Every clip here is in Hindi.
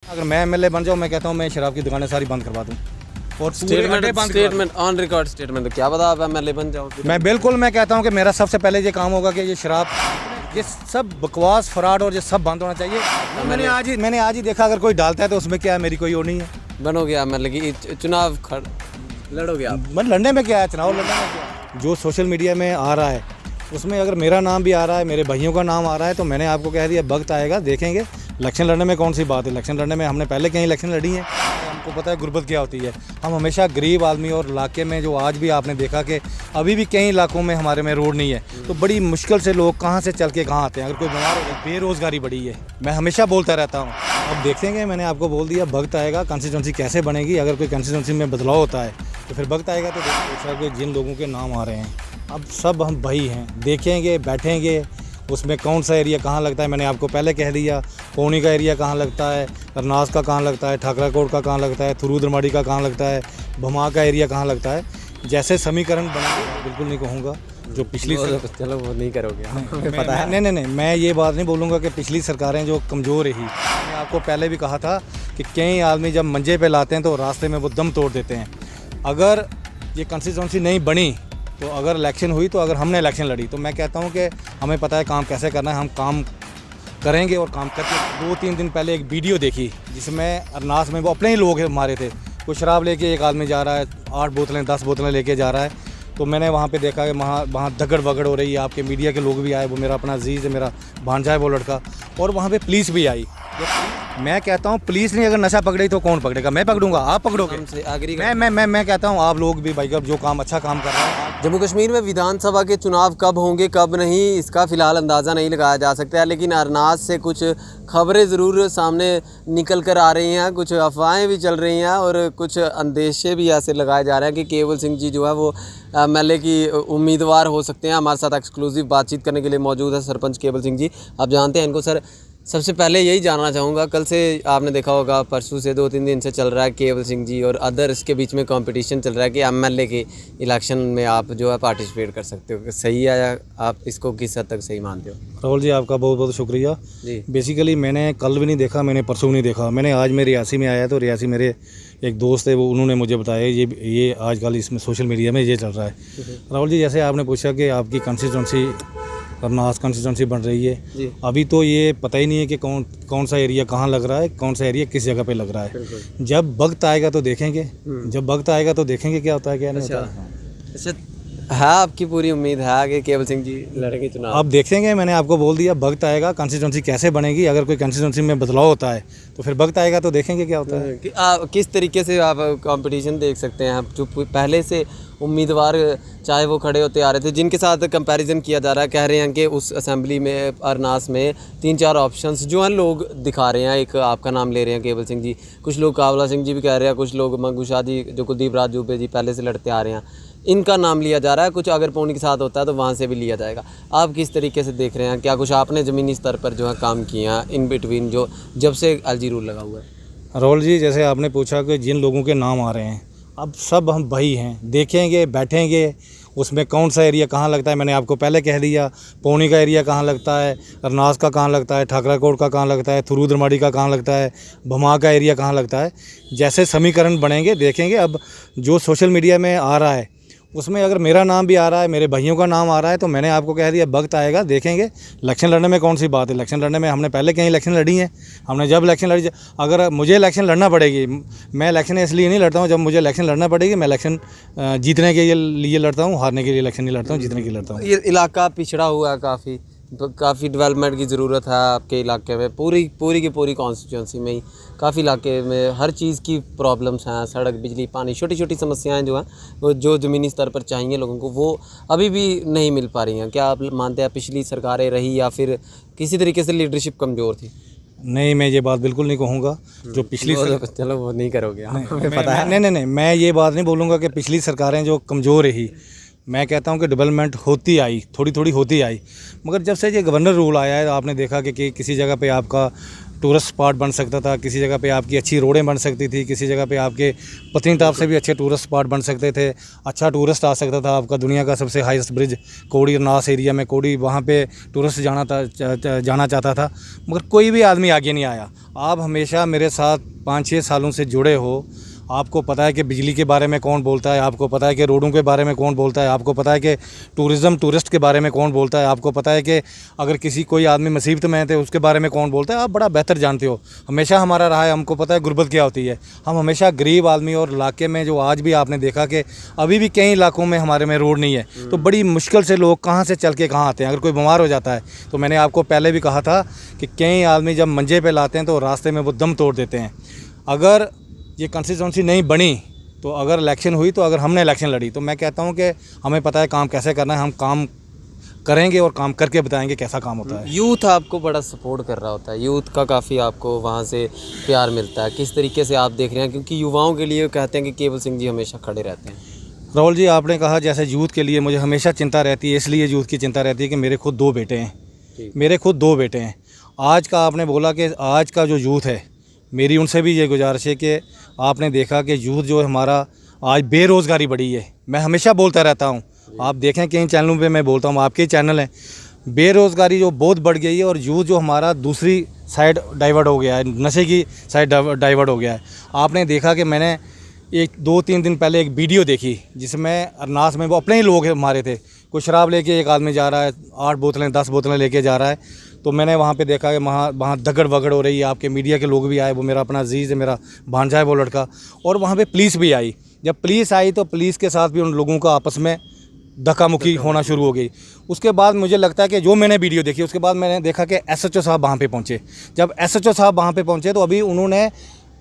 अगर मैं एमएलए बन जाऊँ, मैं कहता हूँ मैं शराब की दुकानें सारी बंद करवा दूँ और स्टेटमेंट ऑन रिकॉर्ड स्टेटमेंट, तो क्या पता आप एमएलए बन जाओ फिर। मैं कहता हूँ कि मेरा सबसे पहले ये काम होगा कि ये शराब, ये सब बकवास, फ्रॉड और ये सब बंद होना चाहिए। मैंने आज ही देखा, अगर कोई डालता है तो उसमें क्या है, मेरी कोई वो नहीं है। बनोगे आप मतलब कि चुनाव लड़ोगे आप? मतलब लड़ने में क्या है, चुनाव लड़ने में क्या है। जो सोशल मीडिया में आ रहा है उसमें अगर मेरा नाम भी आ रहा है, मेरे भाइयों का नाम आ रहा है, तो मैंने आपको कह दिया वक्त आएगा देखेंगे। इलेक्शन लड़ने में कौन सी बात है, इलेक्शन लड़ने में हमने पहले कहीं इलेक्शन लड़ी है, हमको पता है गुर्बत क्या होती है। हम हमेशा गरीब आदमी और इलाके में, जो आज भी आपने देखा कि अभी भी कई इलाकों में हमारे में रोड नहीं है, तो बड़ी मुश्किल से लोग कहाँ से चल के कहाँ आते हैं। अगर कोई बीमार हो जाए, बेरोज़गारी बड़ी है, मैं हमेशा बोलता रहता हूँ। अब देखेंगे, मैंने आपको बोल दिया वक्त आएगा, कंस्टिट्यूंसी कैसे बनेगी। अगर कोई कंस्टिट्यूंसी में बदलाव होता है तो फिर वक्त आएगा। तो देखो जिन लोगों के नाम आ रहे हैं, अब सब हम भाई हैं, देखेंगे, बैठेंगे, उसमें कौन सा एरिया कहाँ लगता है। मैंने आपको पहले कह दिया, पौनी का एरिया कहाँ लगता है, अरनास का कहाँ लगता है, ठाकराकोट का कहाँ लगता है, थुरूदरमाड़ी का कहाँ लगता है, भमा का एरिया कहाँ लगता है। जैसे समीकरण बनेंगे, बिल्कुल नहीं कहूँगा जो पिछली चलो वो नहीं करोगे, हमें पता है। नहीं, मैं ये बात नहीं बोलूँगा कि पिछली सरकारें जो कमज़ोर रही। मैंने आपको पहले भी कहा था कि कई आदमी जब मंजे पे लाते हैं तो रास्ते में वो दम तोड़ देते हैं। अगर ये कंस्टिट्यूंसी नहीं बनी, तो अगर इलेक्शन हुई, तो अगर हमने इलेक्शन लड़ी, तो मैं कहता हूँ कि हमें पता है काम कैसे करना है, हम काम करेंगे और काम करके। 2-3 दिन पहले एक वीडियो देखी जिसमें अरनास में वो अपने ही लोग मारे थे। कोई शराब लेके एक आदमी जा रहा है, 8 बोतलें 10 बोतलें लेके जा रहा है, तो मैंने वहाँ पे देखा कि वहाँ दगड़ वगड़ हो रही है। आपके मीडिया के लोग भी आए, वो मेरा अपना अजीज़ है, मेरा भांजा है वो लड़का, और वहाँ पे पुलिस भी आई। मैं कहता हूँ पुलिस नहीं, अगर नशा पकड़े तो कौन पकड़ेगा? मैं पकड़ूंगा, आप पकड़ोगे? मैं कहता हूँ आप लोग भी भाई, जो काम अच्छा काम कर रहे हैं। जम्मू कश्मीर में विधानसभा के चुनाव कब होंगे कब नहीं, इसका फिलहाल अंदाज़ा नहीं लगाया जा सकता है, लेकिन अरनास से कुछ खबरें ज़रूर सामने निकल कर आ रही हैं, कुछ अफवाहें भी चल रही हैं और कुछ अंदेशे भी ऐसे लगाए जा रहे हैं कि केवल सिंह जी जो है वो एमएलए की उम्मीदवार हो सकते हैं। हमारे साथ एक्सक्लूसिव बातचीत करने के लिए मौजूद है सरपंच केवल सिंह जी। आप जानते हैं इनको सर। सबसे पहले यही जानना चाहूँगा, कल से आपने देखा होगा, परसों से 2-3 दिन से चल रहा है केवल सिंह जी और अदर्स के बीच में कंपटीशन चल रहा है कि एमएलए के इलेक्शन में आप जो है पार्टिसिपेट कर सकते हो। सही है या आप इसको किस हद तक सही मानते हो? राहुल जी, आपका बहुत बहुत शुक्रिया जी। बेसिकली मैंने कल भी नहीं देखा, मैंने परसों भी नहीं देखा। मैंने आज मैं रियासी में आया, तो रियासी मेरे एक दोस्त है, वो उन्होंने मुझे बताया ये आजकल इसमें सोशल मीडिया में ये चल रहा है। राहुल जी, जैसे आपने पूछा कि आपकी कंस्टिट्यूंसी अरनास कंस्टिट्यूंसी बन रही है, अभी तो ये पता ही नहीं है कि कौन सा एरिया कहाँ लग रहा है, कौन सा एरिया किस जगह पे लग रहा है। जब वक्त आएगा तो देखेंगे, क्या होता है क्या नहीं होता है। अच्छा, है आपकी पूरी उम्मीद है कि केवल सिंह जी लड़ेंगे चुनाव? अब देखेंगे, मैंने आपको बोल दिया वक्त आएगा, कंस्टिट्यूंसी कैसे बनेगी। अगर कोई कंस्टिट्यूंसी में बदलाव होता है तो फिर वक्त आएगा तो देखेंगे क्या होता है। कि किस तरीके से आप कंपटीशन देख सकते हैं? जो पहले से उम्मीदवार चाहे वो खड़े होते आ रहे थे, जिनके साथ कंपैरिजन किया जा रहा है, कह रहे हैं कि उस असेंबली में अरनास में 3-4 ऑप्शंस जो हैं लोग दिखा रहे हैं। एक आपका नाम ले रहे हैं केवल सिंह जी, कुछ लोग कावला सिंह जी भी कह रहे हैं, कुछ लोग मंगू शाह जी जो कुलदीप राज दुबे जी पहले से लड़ते आ रहे हैं, इनका नाम लिया जा रहा है। कुछ अगर पौनी के साथ होता है तो वहाँ से भी लिया जाएगा। आप किस तरीके से देख रहे हैं? क्या कुछ आपने ज़मीनी स्तर पर जो है काम किए हैं इन बिटवीन, जो जब से एलजी रूल लगा हुआ है? राहुल जी, जैसे आपने पूछा कि जिन लोगों के नाम आ रहे हैं, अब सब हम भाई हैं, देखेंगे, बैठेंगे, उसमें कौन सा एरिया कहाँ लगता है। मैंने आपको पहले कह दिया, पौनी का एरिया कहाँ लगता है, अरनास का कहाँ लगता है, ठाकराकोट का कहाँ लगता है, थुरूदरमाड़ी का कहाँ लगता है, भमा का एरिया कहाँ लगता है। जैसे समीकरण बनेंगे देखेंगे। अब जो सोशल मीडिया में आ रहा है उसमें अगर मेरा नाम भी आ रहा है, मेरे भाइयों का नाम आ रहा है, तो मैंने आपको कह दिया वक्त आएगा देखेंगे। इलेक्शन लड़ने में कौन सी बात है, इलेक्शन लड़ने में हमने पहले कहीं इलेक्शन लड़ी है। हमने जब इलेक्शन लड़ी, अगर मुझे इलेक्शन लड़ना पड़ेगी, मैं इलेक्शन इसलिए नहीं लड़ता हूँ, जब मुझे इलेक्शन लड़ना पड़ेगी मैं इलेक्शन जीतने के लिए लड़ता हूँ, हारने के लिए इलेक्शन नहीं लड़ता हूँ, जीतने के लिए लड़ता हूँ। ये इलाका पिछड़ा हुआ है, काफ़ी डेवलपमेंट की ज़रूरत है आपके इलाके में। पूरी की पूरी कॉन्स्टिट्यूंसी में ही काफ़ी इलाके में हर चीज़ की प्रॉब्लम्स हैं, सड़क, बिजली, पानी, छोटी छोटी समस्याएं जो हैं वो जो ज़मीनी स्तर पर चाहिए लोगों को, वो अभी भी नहीं मिल पा रही हैं। क्या आप मानते हैं पिछली सरकारें रही या फिर किसी तरीके से लीडरशिप कमज़ोर थी? नहीं, मैं ये बात बिल्कुल नहीं कहूँगा जो पिछली चलो वो नहीं करोगे, हमें पता है। नहीं, मैं ये बात नहीं बोलूँगा कि पिछली सरकारें जो कमज़ोर रही। मैं कहता हूँ कि डेवलपमेंट होती आई, थोड़ी थोड़ी होती आई, मगर जब से ये गवर्नर रूल आया है, आपने देखा कि किसी जगह पे आपका टूरिस्ट स्पॉट बन सकता था, किसी जगह पे आपकी अच्छी रोडें बन सकती थी, किसी जगह पे आपके पत्नीटॉप से भी अच्छे टूरिस्ट स्पॉट बन सकते थे, अच्छा टूरिस्ट आ सकता था। आपका दुनिया का सबसे हाईएस्ट ब्रिज कोड़ी नास एरिया में कोड़ी, वहाँ पे टूरिस्ट जाना चाहता था, मगर कोई भी आदमी आगे नहीं आया। आप हमेशा मेरे साथ 5-6 सालों से जुड़े हो, आपको पता है कि बिजली के बारे में कौन बोलता है, आपको पता है कि रोडों के बारे में कौन बोलता है, आपको पता है कि टूरिस्ट के बारे में कौन बोलता है, आपको पता है कि अगर किसी कोई आदमी मुसीबत में है तो उसके बारे में कौन बोलता है। आप बड़ा बेहतर जानते हो, हमेशा हमारा रहा है, हमको पता है गुर्बत क्या होती है। हम हमेशा गरीब आदमी, और इलाके में जो आज भी आपने देखा कि अभी भी कई इलाकों में हमारे में रोड नहीं है, तो बड़ी मुश्किल से लोग कहाँ से चल के कहाँ आते हैं। अगर कोई बीमार हो जाता है तो मैंने आपको पहले भी कहा था कि कई आदमी जब मंजे पे लाते हैं तो रास्ते में वो दम तोड़ देते हैं। अगर ये कंसिस्टेंसी नहीं बनी, तो अगर इलेक्शन हुई, तो अगर हमने इलेक्शन लड़ी, तो मैं कहता हूँ कि हमें पता है काम कैसे करना है, हम काम करेंगे और काम करके बताएंगे कैसा काम होता है। यूथ आपको बड़ा सपोर्ट कर रहा होता है, यूथ का काफ़ी आपको वहाँ से प्यार मिलता है, किस तरीके से आप देख रहे हैं? क्योंकि युवाओं के लिए कहते हैं कि केवल सिंह जी हमेशा खड़े रहते हैं। राहुल जी, आपने कहा जैसे यूथ के लिए मुझे हमेशा चिंता रहती है, इसलिए यूथ की चिंता रहती है कि मेरे खुद 2 बेटे हैं, मेरे खुद 2 बेटे हैं। आज का आपने बोला कि आज का जो यूथ है, मेरी उनसे भी ये गुजारिश है कि आपने देखा कि यूथ जो हमारा आज बेरोज़गारी बढ़ी है। मैं हमेशा बोलता रहता हूँ, आप देखें कई चैनलों पे मैं बोलता हूँ, आपके चैनल हैं, बेरोज़गारी जो बहुत बढ़ गई है और यूथ जो हमारा दूसरी साइड डाइवर्ट हो गया है, नशे की साइड डाइवर्ट हो गया है। आपने देखा कि मैंने 2-3 दिन पहले एक वीडियो देखी जिसमें अरनास में वो अपने ही लोग हमारे थे, कोई शराब लेके एक आदमी जा रहा है, 8 बोतलें 10 बोतलें लेके जा रहा है। तो मैंने वहाँ पे देखा कि वहाँ दगड़ वगड़ हो रही है। आपके मीडिया के लोग भी आए, वो मेरा अपना अजीज़ है, मेरा भांजा है वो लड़का, और वहाँ पे पुलिस भी आई। जब पुलिस आई तो पुलिस के साथ भी उन लोगों का आपस में धक्का मुक्की होना शुरू हो गई। उसके बाद मुझे लगता है कि जो मैंने वीडियो देखी, उसके बाद मैंने देखा कि SHO साहब वहाँ पे पहुँचे। जब SHO साहब वहाँ पे पहुँचे तो अभी उन्होंने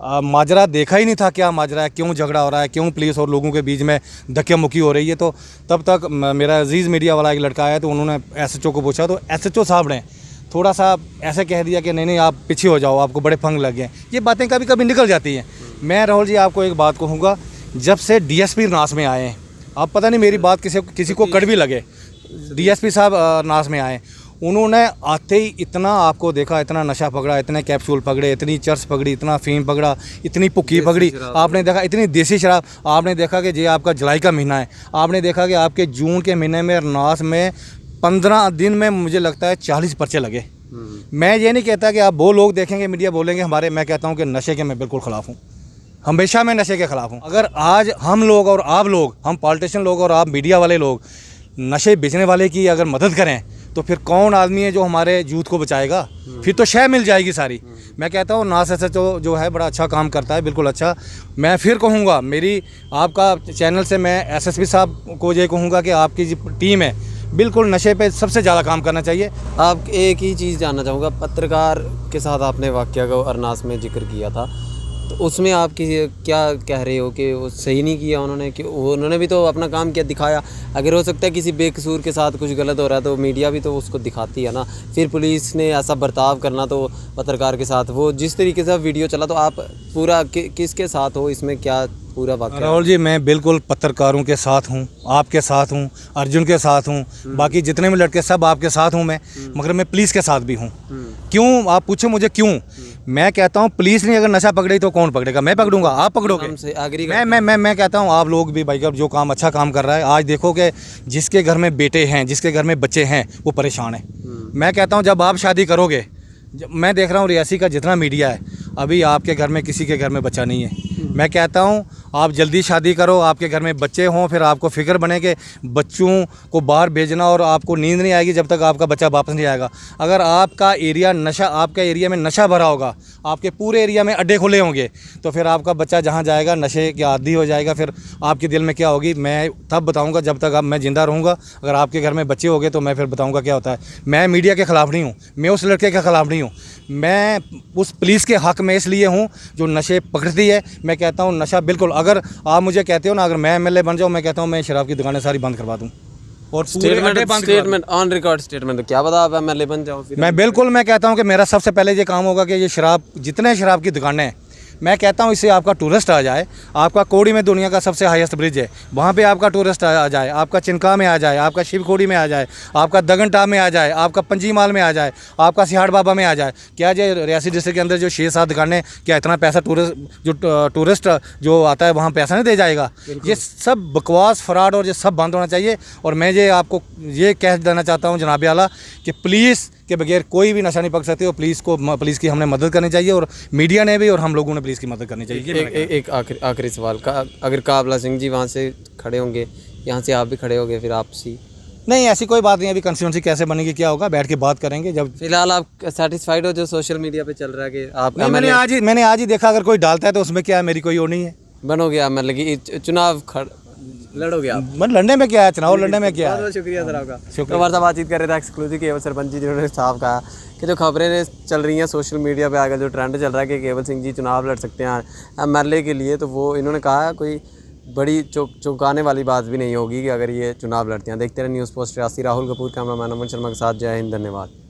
माजरा देखा ही नहीं था, क्या माजरा है, क्यों झगड़ा हो रहा है, क्यों पुलिस और लोगों के बीच में धक्का मुक्की हो रही है। तो तब तक मेरा अजीज़ मीडिया वाला एक लड़का आया, तो उन्होंने SHO को पूछा, तो SHO साहब ने थोड़ा सा ऐसे कह दिया कि नहीं आप पीछे हो जाओ, आपको बड़े फंग लग गए। ये बातें कभी कभी निकल जाती हैं। मैं राहुल जी आपको एक बात कहूँगा, जब से DSP नास में आए हैं, आप पता नहीं मेरी बात किसी को कड़वी लगे, DSP साहब नास में आए, उन्होंने आते ही इतना आपको देखा, इतना नशा पकड़ा, इतने कैप्सूल पकड़े, इतनी चर्च पकड़ी, इतना फीम पकड़ा, इतनी पुक्की पकड़ी, आपने देखा इतनी देसी शराब। आपने देखा कि ये आपका जुलाई का महीना है, आपने देखा कि आपके जून के महीने में अरनास में 15 दिन में मुझे लगता है 40 पर्चे लगे। मैं ये नहीं कहता कि आप वो लोग देखेंगे मीडिया बोलेंगे हमारे, मैं कहता हूँ कि नशे के मैं बिल्कुल ख़िलाफ़ हूँ, हमेशा मैं नशे के ख़िलाफ़ हूँ। अगर आज हम लोग और आप लोग, हम पॉलिटिशियन लोग और आप मीडिया वाले लोग नशे बेचने वाले की अगर मदद करें, तो फिर कौन आदमी है जो हमारे यूथ को बचाएगा? फिर तो शय मिल जाएगी सारी। मैं कहता हूँ नास SHO जो है बड़ा अच्छा काम करता है, बिल्कुल अच्छा। मैं फिर कहूँगा, मेरी आपका चैनल से मैं SSP साहब को ये कहूँगा कि आपकी जो टीम है, बिल्कुल नशे पे सबसे ज़्यादा काम करना चाहिए। आप एक ही चीज़ जानना चाहूँगा, पत्रकार के साथ आपने वाक़या को अरनास में जिक्र किया था, तो उसमें आप क्या कह रहे हो कि वो सही नहीं किया उन्होंने? कि उन्होंने भी तो अपना काम किया, दिखाया। अगर हो सकता है किसी बेकसूर के साथ कुछ गलत हो रहा है तो मीडिया भी तो उसको दिखाती है ना। फिर पुलिस ने ऐसा बर्ताव करना तो पत्रकार के साथ, वो जिस तरीके से वीडियो चला, तो आप पूरा किसके साथ हो इसमें, क्या पूरा वाक़या? राहुल जी, मैं बिल्कुल पत्रकारों के साथ हूँ, आपके साथ हूँ, अर्जुन के साथ हूँ, बाकी जितने भी लड़के सब आपके साथ हूँ मैं, मगर मैं पुलिस के साथ भी हूँ। क्यों आप पूछो मुझे क्यों? मैं कहता हूँ पुलिस ने अगर नशा पकड़ी तो कौन पकड़ेगा? मैं पकड़ूंगा, आप पकड़ोगे? मैं कहता हूँ आप लोग भी भाई, जो काम अच्छा काम कर रहा है, आज देखो कि जिसके घर में बेटे हैं, जिसके घर में बच्चे हैं, वो परेशान है। मैं कहता हूँ जब आप शादी करोगे, मैं देख रहा हूँ रियासी का जितना मीडिया है, अभी आपके घर में किसी के घर में बच्चा नहीं है। मैं कहता हूँ आप जल्दी शादी करो, आपके घर में बच्चे हों, फिर आपको फ़िक्र बने कि बच्चों को बाहर भेजना, और आपको नींद नहीं आएगी जब तक आपका बच्चा वापस नहीं आएगा। अगर आपका एरिया नशा, आपका एरिया में नशा भरा होगा, आपके पूरे एरिया में अड्डे खुले होंगे, तो फिर आपका बच्चा जहाँ जाएगा नशे के आदी हो जाएगा। फिर आपके दिल में क्या होगी, मैं तब बताऊँगा जब तक मैं ज़िंदा रहूँगा। अगर आपके घर में बच्चे हो गए तो मैं फिर बताऊँगा क्या होता है। मैं मीडिया के ख़िलाफ़ नहीं हूँ, मैं उस लड़के के ख़िलाफ़ नहीं हूँ, मैं उस पुलिस के हक़ में इसलिए हूँ जो नशे पकड़ती है। मैं कहता हूँ नशा बिल्कुल, अगर आप मुझे कहते हो ना, अगर मैं MLA बन जाऊँ, मैं कहता हूँ मैं शराब की दुकानें सारी बंद करवा दूँ और स्टेटमेंट ऑन रिकॉर्ड स्टेटमेंट। तो क्या पता आप MLA बन जाओ फिर? मैं कहता हूँ कि मेरा सबसे पहले ये काम होगा कि ये शराब, जितने शराब की दुकानें हैं, मैं कहता हूँ इससे आपका टूरिस्ट आ जाए, आपका कोड़ी में दुनिया का सबसे हाईएस्ट ब्रिज है, वहाँ पे आपका टूरिस्ट आ जाए, आपका चिनका में आ जाए, आपका शिवखोड़ी में आ जाए, आपका दगनटा में आ जाए, आपका पंजीमाल में आ जाए, आपका सिहाड़ बाबा में आ जाए। क्या जो रियासी डिस्ट्रिक्ट के अंदर जो 6-7 दुकानें, क्या इतना पैसा टूरिस्ट जो आता है वहाँ पैसा नहीं दे जाएगा? ये सब बकवास, फ्रॉड और ये सब बंद होना चाहिए। और मैं ये आपको ये कह देना चाहता हूँ जनाब आला कि पुलिस के बगैर कोई भी नशा नहीं पक सकते, और पुलिस की हमने मदद करनी चाहिए, और मीडिया ने भी और हम लोगों ने पुलिस की मदद करनी चाहिए। एक आखिरी सवाल का, अगर काबला सिंह जी वहाँ से खड़े होंगे, यहाँ से आप भी खड़े होंगे, फिर आपसी नहीं, ऐसी कोई बात नहीं। अभी कंस्टिट्यूंसी कैसे बनेगी, क्या होगा, बैठ के बात करेंगे। जब फिलहाल आप सेटिस्फाइड हो जो सोशल मीडिया पे चल रहा है कि आप मैंने आज ही देखा, अगर कोई डालता है तो उसमें क्या है, मेरी कोई वो नहीं है। बनोगे आप, मतलब कि चुनाव लड़ोगे आप? मतलब लड़ने में क्या है, चुनाव लड़ने में क्या है। बहुत शुक्रिया सर आपका। तो हमारे साथ बातचीत कर रहे थे एक्सक्लूसिव केवल सरपंच जी, जिन्होंने साफ कहा कि जो खबरें चल रही हैं सोशल मीडिया पे, आगे जो ट्रेंड चल रहा है कि केवल सिंह जी चुनाव लड़ सकते हैं MLA के लिए, तो वो इन्होंने कहा कोई बड़ी चौंकाने वाली बात भी नहीं होगी कि अगर ये चुनाव लड़ते हैं। देखते रहे news post Reasi. Rahul Kapoor, cameraman Aman Sharma के साथ। जय हिंद, धन्यवाद।